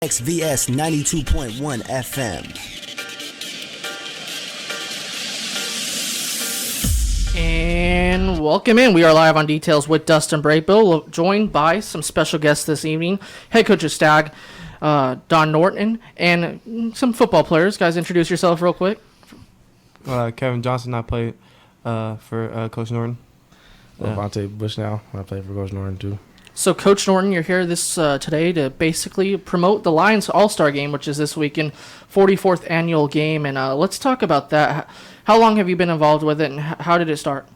KXVS 92.1 FM. And welcome in. We are live on Details with Dustin Braybill, joined by some special guests this evening. Head coach of Stag, Don Norton, and some football players. Guys, introduce yourself real quick. Kevin Johnson, I played for Coach Norton. Levante Bushnell, I play for Coach Norton too. So, Coach Norton, you're here today to basically promote the Lions All-Star Game, which is this weekend, 44th annual game. And let's talk about that. How long have you been involved with it, and how did it start?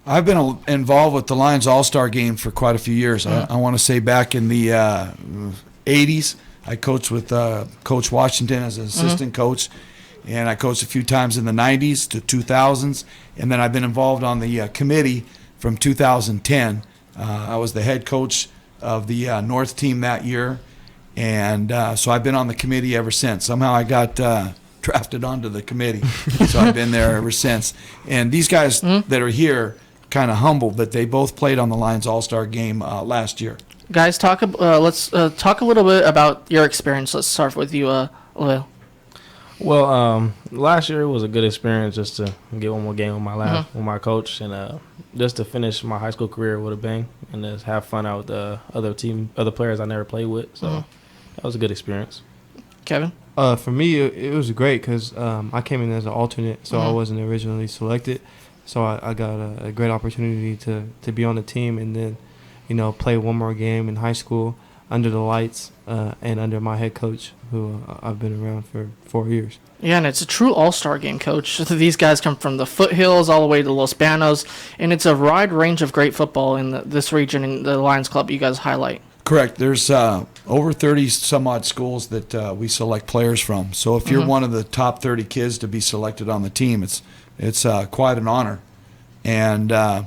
I've been involved with the Lions All-Star Game for quite a few years. I want to say back in the 80s, I coached with Coach Washington as an assistant coach, and I coached a few times in the 90s to 2000s, and then I've been involved on the committee from 2010. I was the head coach of the North team that year, and so I've been on the committee ever since. Somehow I got drafted onto the committee, so I've been there ever since. And these guys that are here, kind of humbled that they both played on the Lions All-Star Game last year. Guys, let's talk a little bit about your experience. Let's start with you, Lil. Well, last year was a good experience just to get one more game with with my coach, and just to finish my high school career with a bang, and just have fun out with the other players I never played with. So that was a good experience. Kevin? For me, it was great because I came in as an alternate, so I wasn't originally selected. So I got a great opportunity to be on the team and then, play one more game in high school under the lights and under my head coach, who I've been around for 4 years. Yeah, and it's a true all-star game, Coach. These guys come from the foothills all the way to Los Banos, and it's a wide range of great football in this region in the Lions Club you guys highlight. Correct. There's over 30 some odd schools that we select players from. So if you're one of the top 30 kids to be selected on the team, it's quite an honor. And I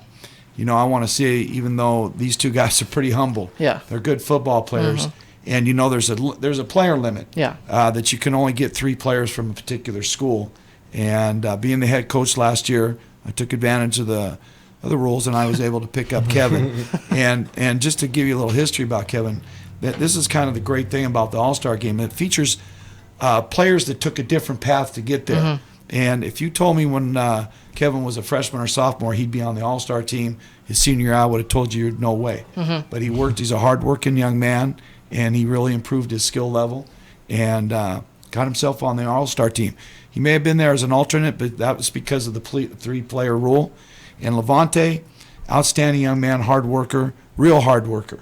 want to say, even though these two guys are pretty humble, they're good football players. And there's a player limit that you can only get 3 players from a particular school. And being the head coach last year, I took advantage of the rules, and I was able to pick up Kevin. And just to give you a little history about Kevin, this is kind of the great thing about the All-Star Game. It features players that took a different path to get there. And if you told me when Kevin was a freshman or sophomore he'd be on the All-Star team his senior year, I would have told you no way. But he worked. He's a hard-working young man, and he really improved his skill level and got himself on the All-Star team. He may have been there as an alternate, but that was because of the 3-player rule. And Levante, outstanding young man, hard worker, real hard worker.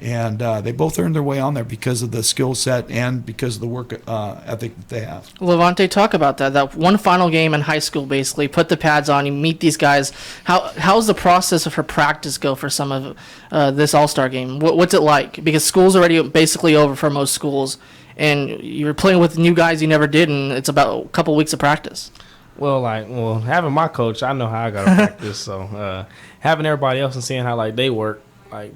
And they both earned their way on there because of the skill set and because of the work ethic that they have. Levante, talk about that. That one final game in high school, basically, put the pads on, you meet these guys. How's the process for practice go for some of this All-Star game? What's it like? Because school's already basically over for most schools, and you're playing with new guys you never did, and it's about a couple weeks of practice. Well, having my coach, I know how I got to practice. So having everybody else and seeing how they work,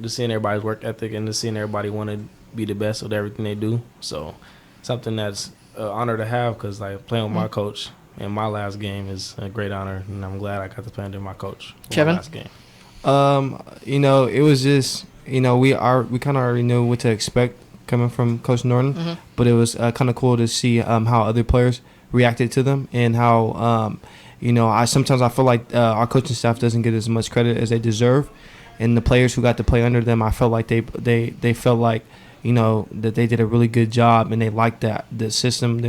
just seeing everybody's work ethic and just seeing everybody want to be the best with everything they do. So something that's an honor to have, because playing with my coach in my last game is a great honor, and I'm glad I got to play under my coach for Kevin? my last game. It was just we kind of already knew what to expect coming from Coach Norton, but it was kind of cool to see how other players reacted to them, and how sometimes I feel like our coaching staff doesn't get as much credit as they deserve. And the players who got to play under them, I felt like they felt like that they did a really good job, and they liked the systems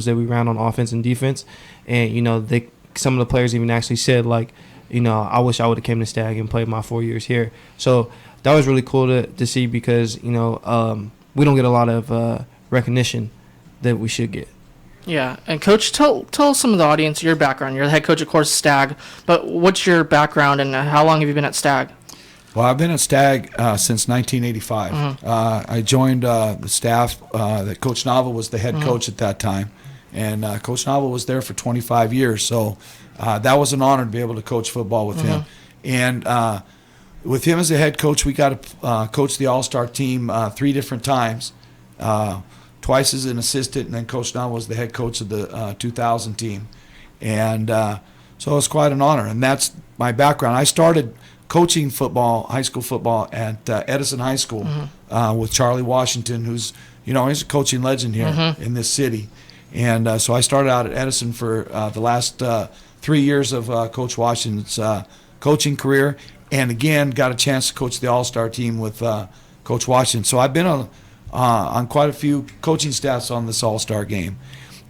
that we ran on offense and defense. And some of the players even actually said I wish I would have came to Stag and played my 4 years here. So that was really cool to see, because we don't get a lot of recognition that we should get. Yeah, and Coach, tell some of the audience your background. You're the head coach, of course, Stag, but what's your background, and how long have you been at Stag? Well, I've been at Stag since 1985. I joined the staff that Coach Nava was the head coach at that time, and Coach Nava was there for 25 years, so that was an honor to be able to coach football with him. And with him as a head coach, we got to coach the All-Star team 3 different times, twice as an assistant, and then Coach Nava was the head coach of the 2000 team. And so it's quite an honor, and that's my background. I started coaching football, high school football at Edison High School with Charlie Washington, who's he's a coaching legend here in this city. And so I started out at Edison for the last 3 years of Coach Washington's coaching career, and again got a chance to coach the All-Star team with Coach Washington. So I've been on quite a few coaching staffs on this All-Star game,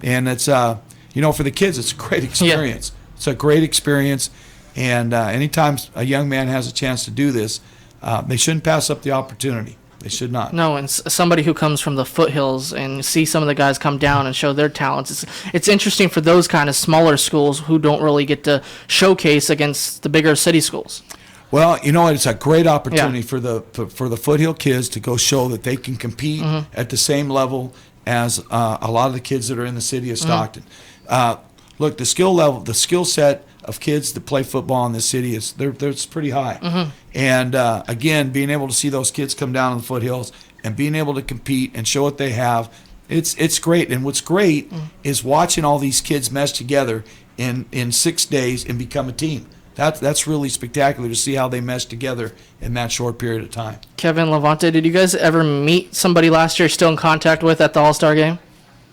and it's for the kids it's a great experience. Yeah. It's a great experience, and anytime a young man has a chance to do this, they shouldn't pass up the opportunity. They should not. No, and somebody who comes from the foothills and see some of the guys come down and show their talents. It's interesting for those kind of smaller schools who don't really get to showcase against the bigger city schools. Well, it's a great opportunity for the foothill kids to go show that they can compete at the same level as a lot of the kids that are in the city of Stockton. Look, the skill set of kids that play football in this city it's pretty high. And again, being able to see those kids come down in the foothills and being able to compete and show what they have, it's great. And what's great is watching all these kids mesh together in 6 days and become a team. That's really spectacular to see how they mesh together in that short period of time. Kevin, Levante, did you guys ever meet somebody last year still in contact with at the All-Star game?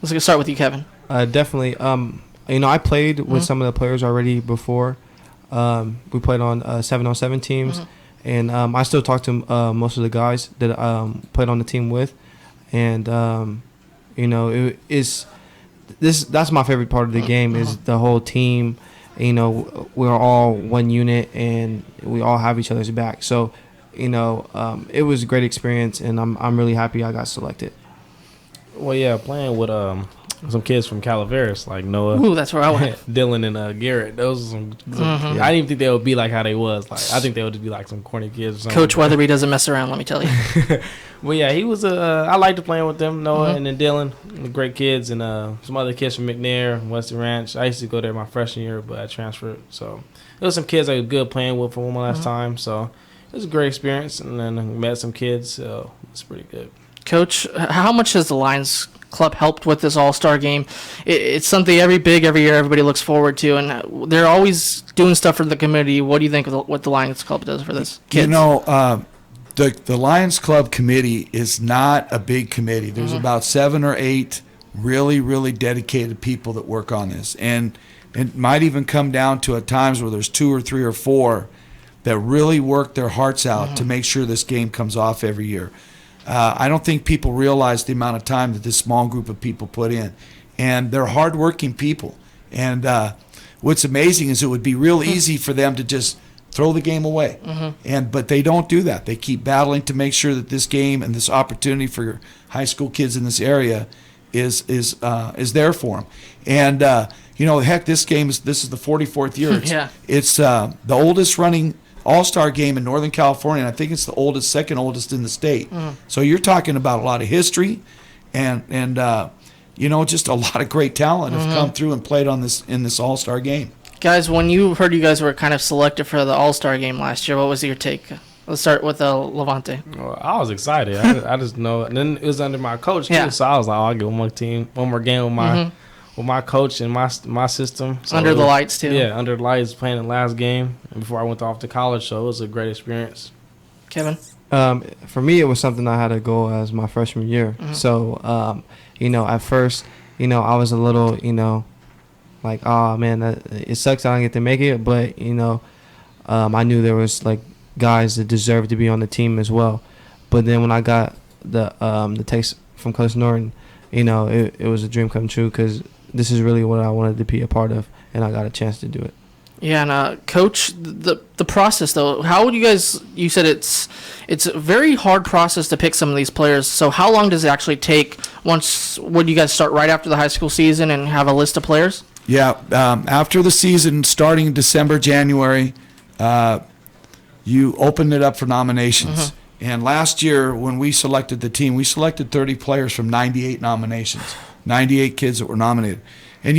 Let's start with you, Kevin. Definitely. I played with some of the players already before. We played on 7-on-7 teams, and I still talk to most of the guys that played on the team with, and that's my favorite part of the game is the whole team. We're all one unit, and we all have each other's back. So, it was a great experience, and I'm really happy I got selected. Well, yeah, playing with some kids from Calaveras like Noah. Ooh, that's where I went. Dylan and Garrett. Those are some I didn't even think they would be like how they was. Like I think they would just be like some corny kids. Or something. Coach Weatherby doesn't mess around. Let me tell you. Well, yeah, he was. I liked to playing with them, Noah and then Dylan, great kids, and some other kids from McNair, Western Ranch. I used to go there my freshman year, but I transferred. So there was some kids I was good playing with for one last time. So it was a great experience, and then I met some kids. So it's pretty good. Coach, how much has the Lions Club helped with this All-Star game? It's something every year everybody looks forward to, and they're always doing stuff for the community. What do you think of what the Lions Club does for this kids? The Lions Club committee is not a big committee. There's about 7 or 8 really, really dedicated people that work on this, and it might even come down to at times where there's 2 or 3 or 4 that really work their hearts out to make sure this game comes off every year. I don't think people realize the amount of time that this small group of people put in. And they're hardworking people. And what's amazing is it would be real easy for them to just throw the game away. But they don't do that. They keep battling to make sure that this game and this opportunity for high school kids in this area is there for them. And, heck, this is the 44th year. It's the oldest running All-Star game in Northern California, and I think it's the second oldest in the state. So you're talking about a lot of history and just a lot of great talent have come through and played in this All-Star game. Guys, when you heard you guys were kind of selected for the All-Star game last year, what was your take? Let's start with Levante. Well, I was excited. I just know. And then it was under my coach too, so I was like, I'll get one more game with my coach and my system. So under the lights too. Yeah, under the lights, playing the last game before I went off to college. So it was a great experience. Kevin? For me, it was something I had to go as my freshman year. So, at first, I was a little, like, oh man, it sucks I don't get to make it. But I knew there was like guys that deserved to be on the team as well. But then when I got the text from Coach Norton, it was a dream come true because this is really what I wanted to be a part of, and I got a chance to do it. Yeah, and Coach, the process though, how would you said it's a very hard process to pick some of these players, so how long does it actually take would you guys start right after the high school season and have a list of players? Yeah, after the season, starting in December, January, you open it up for nominations. And last year, when we selected the team, we selected 30 players from 98 nominations, 98 kids that were nominated. And,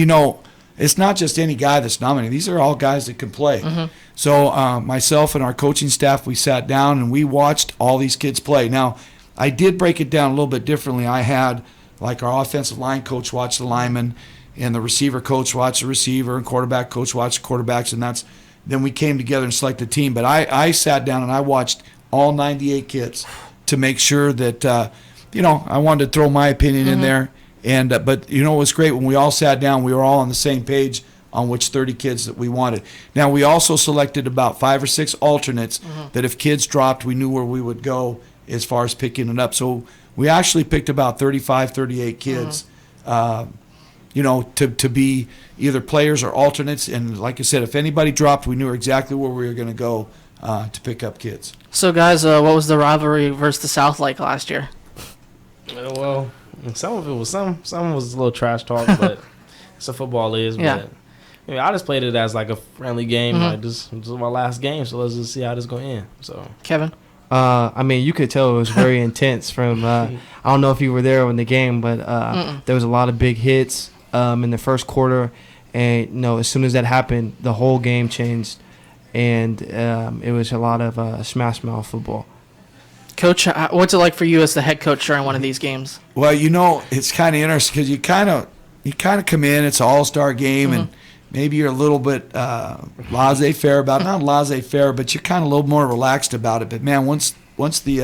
it's not just any guy that's nominated. These are all guys that can play. So myself and our coaching staff, we sat down and we watched all these kids play. Now, I did break it down a little bit differently. I had, like, our offensive line coach watch the linemen, and the receiver coach watch the receiver, and quarterback coach watch the quarterbacks, and that's then we came together and selected a team. But I sat down and I watched all 98 kids to make sure that, I wanted to throw my opinion in there. And but it was great when we all sat down. We were all on the same page on which 30 kids that we wanted. Now, we also selected about 5 or 6 alternates that if kids dropped, we knew where we would go as far as picking it up. So we actually picked about 35, 38 kids, to be either players or alternates. And like I said, if anybody dropped, we knew exactly where we were going to go to pick up kids. So, guys, what was the rivalry versus the South like last year? Well, some of it was some was a little trash talk, but it's a football is. Yeah. But I just played it as like a friendly game. Like this is my last game, so let's just see how this going to end. So, Kevin? You could tell it was very intense from I don't know if you were there in the game, but there was a lot of big hits in the first quarter. And, as soon as that happened, the whole game changed. And it was a lot of smash-mouth football. Coach, what's it like for you as the head coach during one of these games? Well, it's kind of interesting because you kind of come in. It's an all-star game, and maybe you're a little bit laissez-faire about it. Not laissez-faire, but you're kind of a little more relaxed about it. But man, once the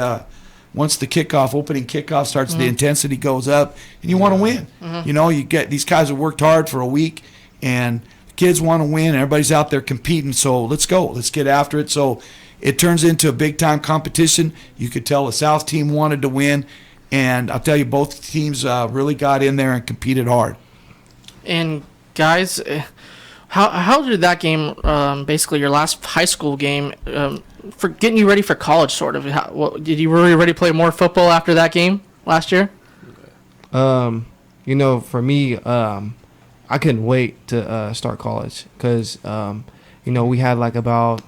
opening kickoff starts, the intensity goes up, and you want to win. You get these guys have worked hard for a week, and the kids want to win. Everybody's out there competing, so let's go. Let's get after it. So it turns into a big-time competition. You could tell the South team wanted to win, and I'll tell you, both teams really got in there and competed hard. And guys, how did that game, basically your last high school game, for getting you ready for college, sort of? Did you really ready to play more football after that game last year? For me, I couldn't wait to start college because, we had like about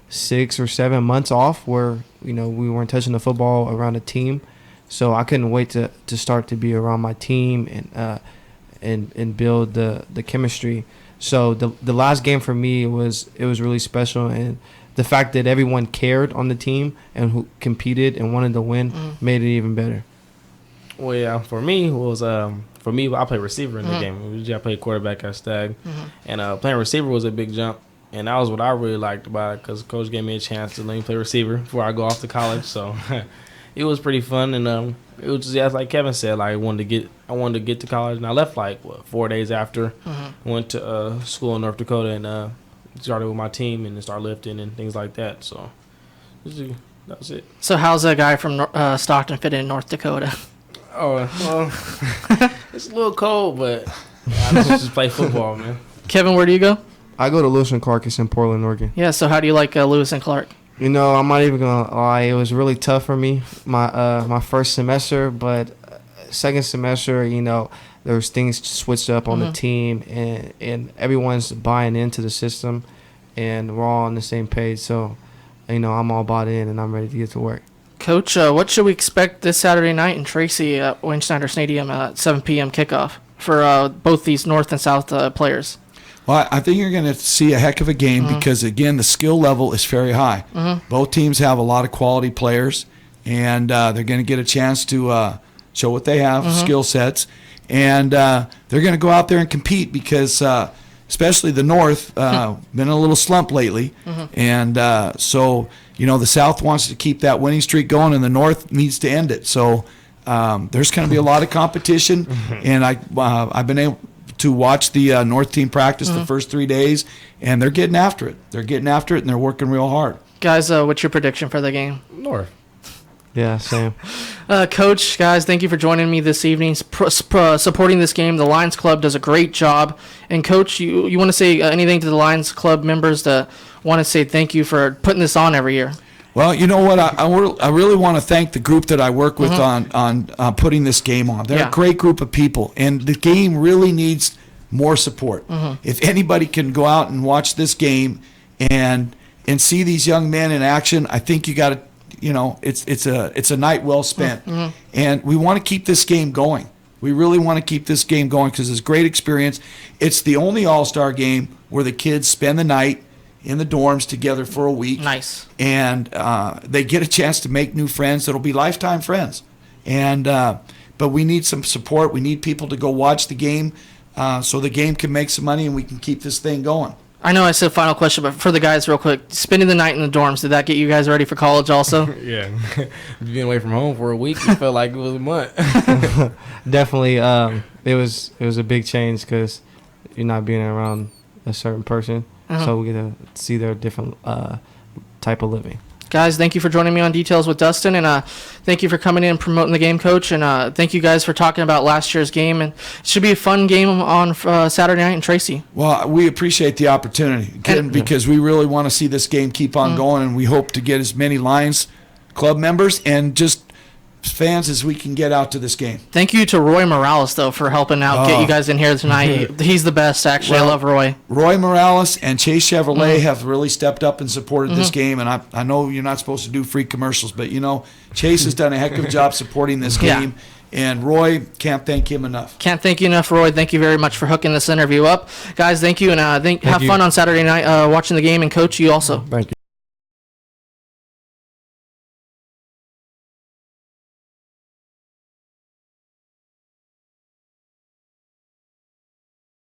6 or 7 months off where, we weren't touching the football around the team. So I couldn't wait to start to be around my team and build the chemistry. So the last game for me was really special, and the fact that everyone cared on the team and who competed and wanted to win made it even better. Well, yeah, for me I played receiver in the game. Usually I played quarterback at Stag, and playing receiver was a big jump, and that was what I really liked about it because coach gave me a chance to let me play receiver before I go off to college. So it was pretty fun, and it was just like Kevin said, like I wanted to get to college, and I left 4 days after. Went to school in North Dakota and started with my team and started lifting and things like that. So that was it. So how's a guy from Stockton fit in North Dakota? Oh, well, it's a little cold, but I just play football, man. Kevin, where do you go? I go to Lewis and Clark. It's in Portland, Oregon. Yeah, so how do you like Lewis and Clark? I'm not even going to lie. It was really tough for me, my first semester, but second semester, there was things switched up on the team, and everyone's buying into the system, and we're all on the same page. So, I'm all bought in, and I'm ready to get to work. Coach, what should we expect this Saturday night in Tracy at Wayne Snyder Stadium at 7 p.m. kickoff for both these North and South players? Well, I think you're going to see a heck of a game because, again, the skill level is very high. Both teams have a lot of quality players, and they're going to get a chance to show what they have, skill sets, and they're going to go out there and compete because especially the North been in a little slump lately, and so the South wants to keep that winning streak going, and the North needs to end it. So there's going to be a lot of competition, and I've been able to watch the North team practice the first 3 days, and they're getting after it. They're getting after it, and they're working real hard. Guys, what's your prediction for the game? North. Yeah, same. Coach, guys, thank you for joining me this evening, supporting this game. The Lions Club does a great job. And, Coach, you want to say anything to the Lions Club members that want to say thank you for putting this on every year? Well, you know what? I really want to thank the group that I work with on putting this game on. They're a great group of people, and the game really needs more support. If anybody can go out and watch this game and see these young men in action, I think you got to. It's a night well spent, and we want to keep this game going. We really want to keep this game going because it's a great experience. It's the only All-Star game where the kids spend the night in the dorms together for a week. Nice. And they get a chance to make new friends that'll be lifetime friends. And but we need some support. We need people to go watch the game so the game can make some money and we can keep this thing going. I know I said final question, but for the guys, real quick, spending the night in the dorms, did that get you guys ready for college also? Yeah. Being away from home for a week, it felt like it was a month. Definitely, it was a big change because you're not being around a certain person, so we get to see their different type of living. Guys, thank you for joining me on Details with Dustin, and thank you for coming in and promoting the game, Coach, and thank you guys for talking about last year's game. And it should be a fun game on Saturday night in Tracy. Well, we appreciate the opportunity, again, because we really want to see this game keep on going, and we hope to get as many Lions club members and just fans as we can get out to this game. Thank you to Roy Morales, though, for helping out, get you guys in here tonight. He's the best, actually. Well, I love Roy. Roy Morales and Chase Chevrolet have really stepped up and supported this game, and I know you're not supposed to do free commercials, but, Chase has done a heck of a job supporting this game, and Roy, can't thank him enough. Can't thank you enough, Roy. Thank you very much for hooking this interview up. Guys, thank you, and have fun on Saturday night watching the game, and Coach, you also. Thank you.